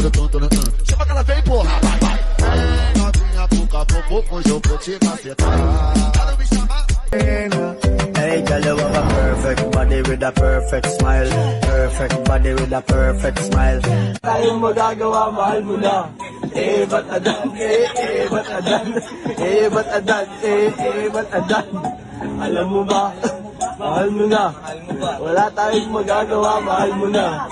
eu tô, chama que ela vem, porra, vai, vai. Vem, novinha, pouco a pouco, hoje eu vou te macetar. Ela me chama. Hey, girl, you have a perfect body with a perfect smile. Perfect body with a perfect smile. Tayong magagawa, mahal mo na. Ba't adan? Ba't adan? Ba't adan? Ba't adan? Alam mo ba? Mahal mo na. Wala tayong magagawa, mahal mo na.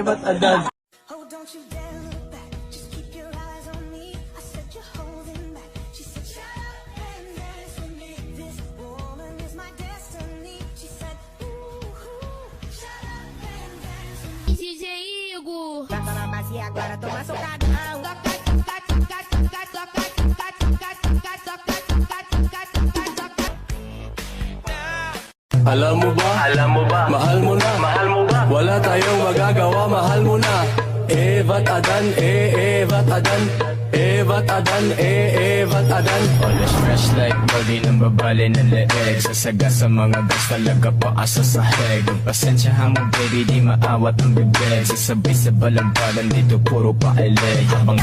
Ba't adan? Oh, don't you dare look back. Just keep your eyes on me. I said you're holding back. She said, shut up and dance with me. This woman is my destiny. She said, shut up and dance with me. DJ Igor. Canta na base e agora toma socadão. Alam mo ba? Mahal mo na. Wala tayong magagawa, mahal mo na. Ba't adan? Ba't adan? Ba't adan? Ba't adan? Always fresh like body ng babali ng leeg. Sasaga sa mga gas talaga paasa sa heg. Pasensyahan mo baby, di maawat ang bibig. Sasabay sa balambalan dito puro paele. Habang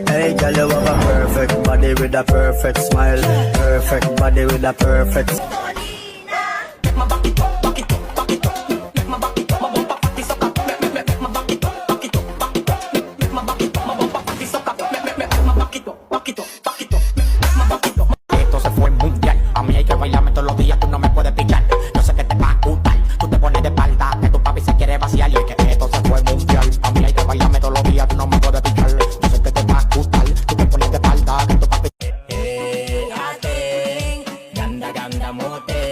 Hey, girl, you have a perfect body with a perfect smile. Perfect body with a perfect. Esto se fue mundial. A mí hay que bailarme todos los días, tú no me puedes pillar. Yo sé que te va a gustar. Tú te pones de espalda, que tu papi se quiere vaciar. Y es que esto se fue mundial. A mí hay que bailarme todos los días, tú no me puedes pillar. Yo sé que te va a gustar. Tú te pones de espalda, que tu papi. ating ganda-ganda mo te.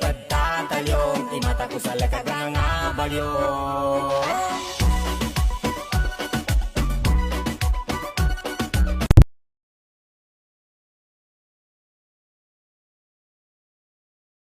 Pagtatalong, di mata ko sa lakat ng abagyo.